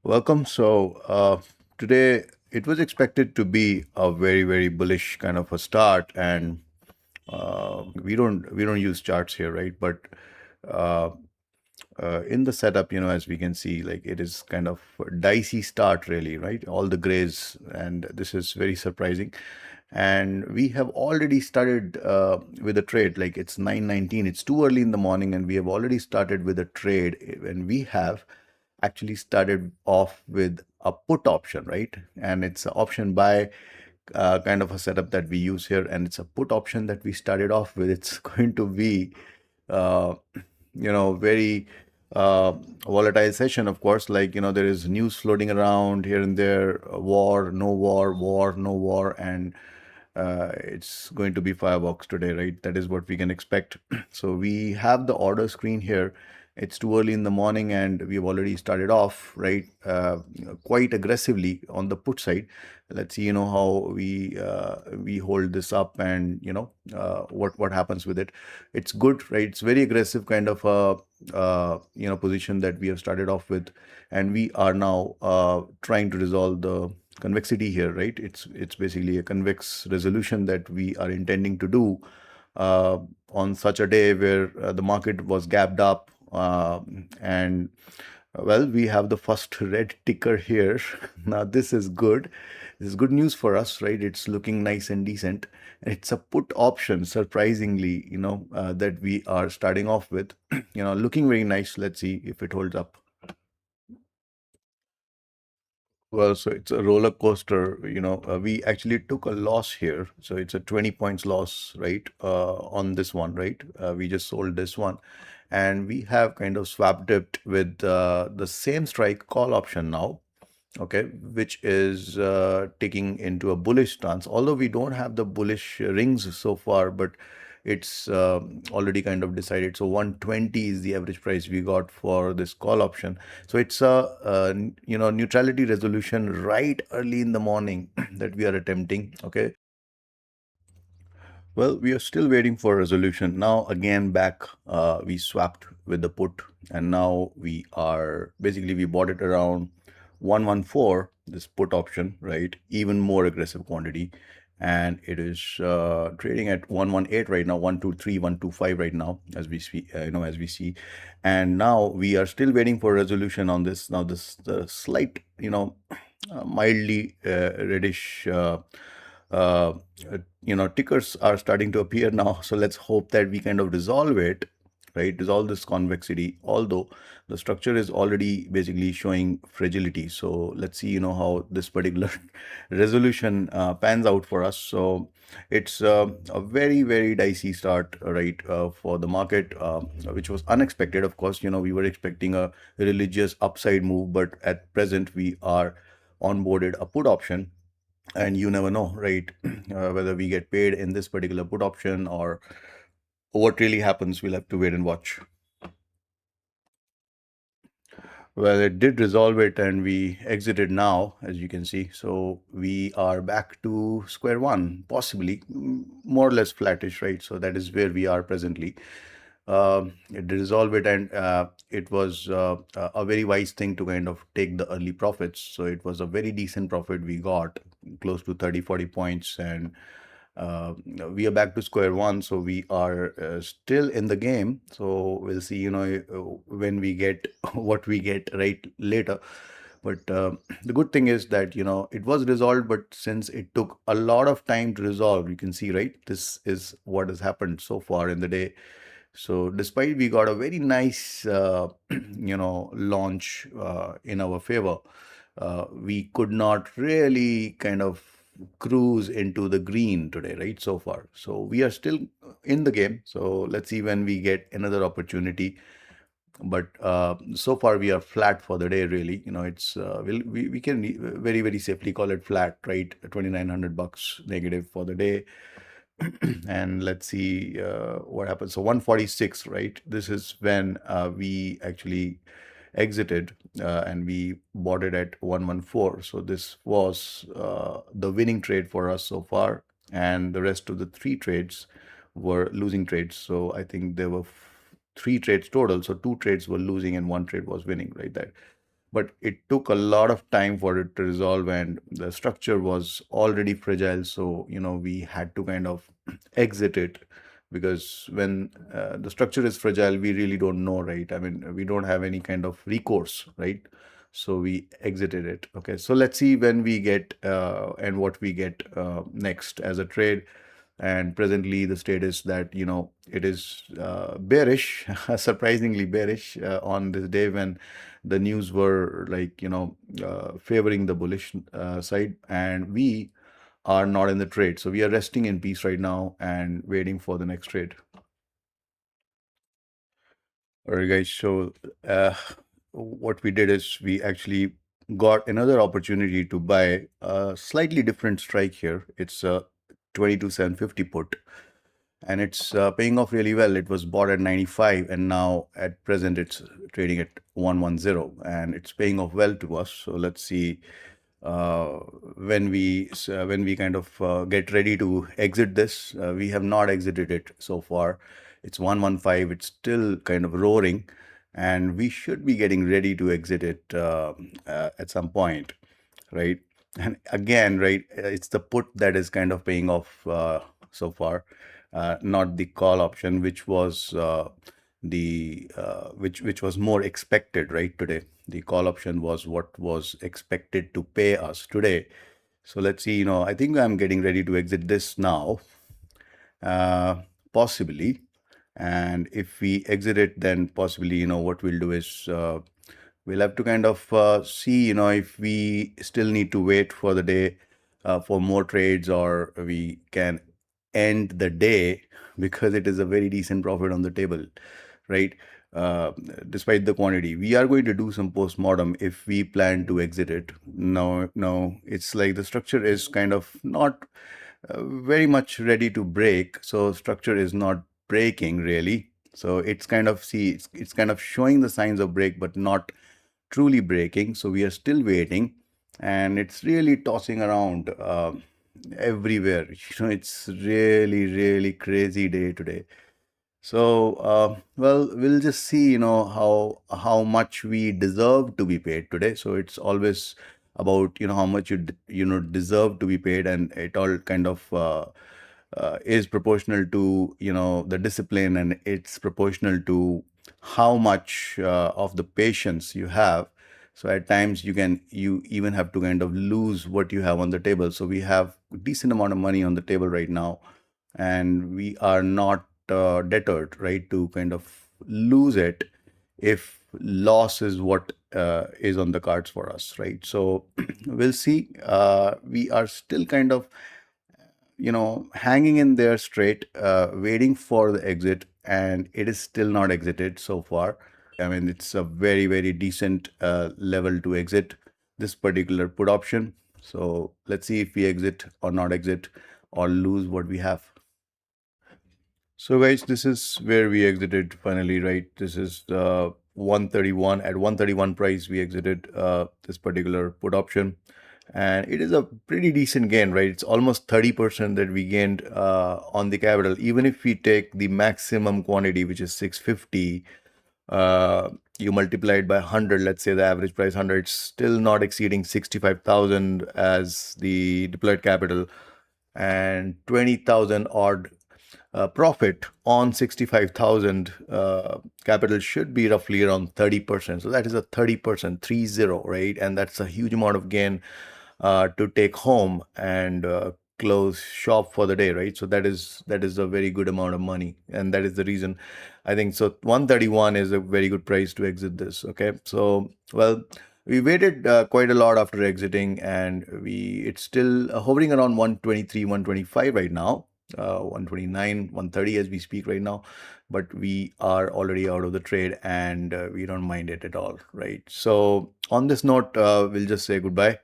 Welcome. Today it was expected to be a very bullish kind of a start, and we don't use charts here, right? But uh, in the setup, as we can see, like it is kind of a dicey start, really, right? All the grays, and this is very surprising. And we have already started with a trade. Like it's 9:19. It's too early in the morning, and we have already started with a trade, and we have actually started off with a put option, right? And it's an option buy kind of a setup that we use here, and it's a put option that we started off with. It's going to be, uh, very volatile session, of course. Like, there is news floating around here and there, war, no war, war, no war, and it's going to be fireworks today, right? That is what we can expect. So we have the order screen here. It's too early in the morning, and we've already started off, right, quite aggressively on the put side. Let's see, how we hold this up, and what happens with it. It's good, right? It's very aggressive kind of a position that we have started off with, and we are now trying to resolve the convexity here, right? It's basically a convex resolution that we are intending to do uh, on such a day where the market was gapped up, and well, we have the first red ticker here. Now this is good. This is good news for us, right? It's looking nice and decent. It's a put option, surprisingly, that we are starting off with. Looking very nice. Let's see if it holds up. Well, so it's a roller coaster. We actually took a loss here. So it's a 20 points loss, right? On this one, right? We just sold this one. And we have kind of swapped it with the same strike call option now, okay, which is taking into a bullish stance. Although we don't have the bullish rings so far, but it's already kind of decided. So 120 is the average price we got for this call option. So it's a neutrality resolution right early in the morning that we are attempting. Okay. Well, we are still waiting for resolution. Now, again, back, we swapped with the put, and now we bought it around 114, this put option, right? Even more aggressive quantity. And it is trading at 118 right now, 123, 125 right now, as we see, as we see. And now we are still waiting for resolution on this. Now, the slight, mildly reddish. Uh, Tickers are starting to appear now. So let's hope that we kind of resolve it, right? Resolve this convexity, although the structure is already basically showing fragility. So let's see, how this particular resolution pans out for us. So it's a very dicey start, right, for the market, which was unexpected. Of course, we were expecting a religious upside move, but at present we are onboarded a put option, and you never know, right? Whether we get paid in this particular put option or what really happens. We'll have to wait and watch. Well, it did resolve it, and we exited now, as you can see. So we are back to square one, possibly more or less flattish, right? So that is where we are presently. It did resolve it, and it was a very wise thing to kind of take the early profits. So it was a very decent profit we got, close to 30-40 points, and uh, we are back to square one. So we are still in the game. So we'll see, when we get what we get right later. But the good thing is that, it was resolved, but since it took a lot of time to resolve, you can see, right? This is what has happened so far in the day. So despite we got a very nice, launch in our favor, we could not really kind of cruise into the green today, right? So far. So we are still in the game. So let's see when we get another opportunity. But so far we are flat for the day, really. It's we can very safely call it flat, right? 2,900 bucks negative for the day. And let's see what happens. So 146, right? This is when we actually exited, and we bought it at 114. So this was the winning trade for us so far, and the rest of the three trades were losing trades. So I think there were three trades total. So two trades were losing and one trade was winning, right? That but it took a lot of time for it to resolve, and the structure was already fragile. So, we had to kind of exit it, because when the structure is fragile, we really don't know, right? I mean, we don't have any kind of recourse, right? So we exited it. Okay, so let's see when we get and what we get next as a trade. And presently the status that it is bearish, surprisingly bearish on this day, when the news were like favoring the bullish side, and we are not in the trade, so we are resting in peace right now and waiting for the next trade. All right, guys, so uh, what we did is we actually got another opportunity to buy a slightly different strike here. It's a 22,750 put, and it's paying off really well. It was bought at 95, and now at present it's trading at 110, and it's paying off well to us. So let's see uh, when we kind of get ready to exit this. We have not exited it so far. It's 115. It's still kind of roaring, and we should be getting ready to exit it at some point, right? And again, right, it's the put that is kind of paying off so far, not the call option, which was which was more expected, right? Today, the call option was what was expected to pay us today. So let's see. I think I'm getting ready to exit this now, uh, possibly. And if we exit it, then possibly, what we'll do is we'll have to kind of see, if we still need to wait for the day for more trades, or we can end the day, because it is a very decent profit on the table, right? Uh, Despite the quantity, we are going to do some post-mortem if we plan to exit it. No, it's like the structure is kind of not very much ready to break. So structure is not breaking really. So it's kind of, see, it's kind of showing the signs of break, but not truly breaking. So we are still waiting, and it's really tossing around everywhere. It's really, really crazy day today. So, well, we'll just see, how much we deserve to be paid today. So it's always about, how much deserve to be paid, and it all kind of is proportional to, the discipline, and it's proportional to how much of the patience you have. So at times you even have to kind of lose what you have on the table. So we have a decent amount of money on the table right now, and we are not deterred, right, to kind of lose it if loss is what is on the cards for us, right? So we'll see. We are still kind of, hanging in there straight, waiting for the exit, and it is still not exited so far. I mean, it's a very, very decent level to exit this particular put option. So let's see if we exit or not exit, or lose what we have. So guys, this is where we exited finally, right? This is 131. At 131 price, we exited this particular put option. And it is a pretty decent gain, right? It's almost 30% that we gained on the capital. Even if we take the maximum quantity, which is 650, you multiply it by 100, let's say the average price 100, it's still not exceeding 65,000 as the deployed capital, and 20,000 odd profit on 65,000 capital should be roughly around 30%. So that is a 30%, 30, right? And that's a huge amount of gain to take home and close shop for the day, right? So that is a very good amount of money, and that is the reason I think so 131 is a very good price to exit this. Okay, so well, we waited quite a lot after exiting, and it's still hovering around 123, 125 right now, 129, 130 as we speak right now. But we are already out of the trade, and we don't mind it at all, right? So on this note, we'll just say goodbye.